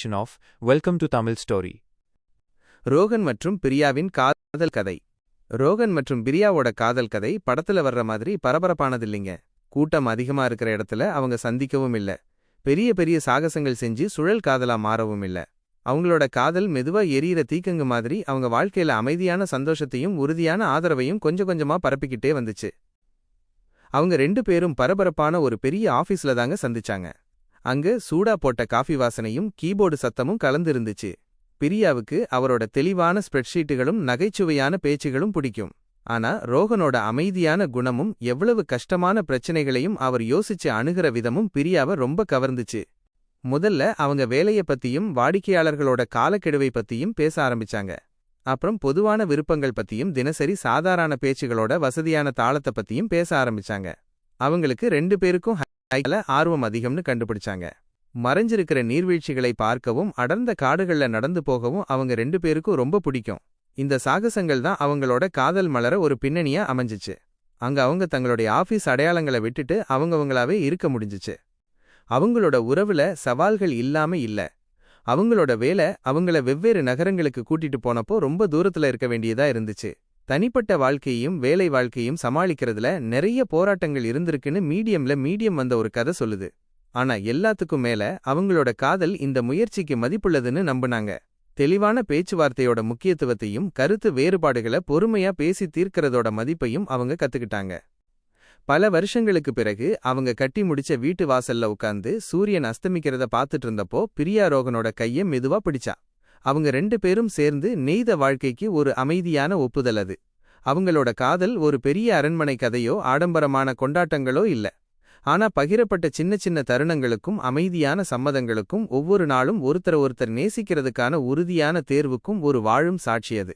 edition of Welcome to Tamil Story. Rohan மற்றும் பிரியாவின் காதல் கதை. ரோகன் மற்றும் பிரியாவோட காதல் கதை படத்துல வர்ற மாதிரி பரபரப்பானதில்லைங்க. கூட்டம் அதிகமா இருக்கிற இடத்துல அவங்க சந்திக்கவும் இல்ல. பெரிய பெரிய சாகசங்கள் செஞ்சு சுழல் காதலா மாறவும் இல்ல. அவங்களோட காதல் மெதுவா எரியிற தீக்கங்கு மாதிரி அவங்க வாழ்க்கையில அமைதியான சந்தோஷத்தையும் உறுதியான ஆதரவையும் கொஞ்சம் கொஞ்சமா பரப்பிக்கிட்டே வந்துச்சு. அவங்க ரெண்டு பேரும் பரபரப்பான ஒரு பெரிய ஆபீஸ்ல தாங்க சந்திச்சாங்க. அங்க சூடா போட்ட காஃபி வாசனையும் கீபோர்டு சத்தமும் கலந்திருந்துச்சு. பிரியாவுக்கு அவரோட தெளிவான ஸ்ப்ரெட்ஷீட்டுகளும் நகைச்சுவையான பேச்சுகளும் பிடிக்கும். ஆனா ரோகனோட அமைதியான குணமும் எவ்வளவு கஷ்டமான பிரச்சனைகளையும் அவர் யோசிச்சு அணுகிற விதமும் பிரியாவை ரொம்ப கவர்ந்துச்சு. முதல்ல அவங்க வேலைய பத்தியும் வாடிக்கையாளர்களோட காலக்கெடுவை பத்தியும் பேச ஆரம்பிச்சாங்க. அப்புறம் பொதுவான விருப்பங்கள் பத்தியும் தினசரி சாதாரண பேச்சுகளோட வசதியான தாளத்தை பத்தியும் பேச ஆரம்பிச்சாங்க. அவங்களுக்கு ரெண்டு பேருக்கும் ஆர்வம் அதிகம்னு கண்டுபிடிச்சாங்க. மறைஞ்சிருக்கிற நீர்வீழ்ச்சிகளை பார்க்கவும் அடர்ந்த காடுகள்ல நடந்து போகவும் அவங்க ரெண்டு பேருக்கும் ரொம்ப பிடிக்கும். இந்த சாகசங்கள் தான் அவங்களோட காதல் மலர ஒரு பின்னணியா அமைஞ்சிச்சு. அங்க அவங்க தங்களுடைய ஆபீஸ் அடையாளங்களை விட்டுட்டு அவங்கவங்களாவே இருக்க முடிஞ்சிச்சு. அவங்களோட உறவுல சவால்கள் இல்லாம இல்ல. அவங்களோட வேலை அவங்கள வெவ்வேறு நகரங்களுக்கு கூட்டிட்டு போனப்போ ரொம்ப தூரத்துல இருக்க வேண்டியதா இருந்துச்சு. தனிப்பட்ட வாழ்க்கையையும் வேலை வாழ்க்கையும் சமாளிக்கிறதுல நிறைய போராட்டங்கள் இருந்திருக்குன்னு மீடியம் வந்த ஒரு கதை சொல்லுது. ஆனா எல்லாத்துக்கும் மேல அவங்களோட காதல் இந்த முயற்சிக்கு மதிப்புள்ளதுன்னு நம்புனாங்க. தெளிவான பேச்சுவார்த்தையோட முக்கியத்துவத்தையும் கருத்து வேறுபாடுகளை பொறுமையா பேசி தீர்க்கிறதோட மதிப்பையும் அவங்க கத்துக்கிட்டாங்க. பல வருஷங்களுக்கு பிறகு அவங்க கட்டி முடிச்ச வீட்டு வாசல்ல உட்கார்ந்து சூரியன் அஸ்தமிக்கிறத பாத்துட்டு இருந்தப்போ பிரியா ரோகனோட கைய மெதுவா பிடிச்சா. அவங்க ரெண்டு பேரும் சேர்ந்து நெய்த வாழ்க்கைக்கு ஒரு அமைதியான ஒப்புதல் அது. அவங்களோட காதல் ஒரு பெரிய அரண்மனை கதையோ ஆடம்பரமான கொண்டாட்டங்களோ இல்ல. ஆனா பகிரப்பட்ட சின்ன சின்ன தருணங்களுக்கும் அமைதியான சம்மதங்களுக்கும் ஒவ்வொரு நாளும் ஒருத்தர் நேசிக்கிறதுக்கான உறுதியான தேர்வுக்கும் ஒரு வாழும் சாட்சி அது.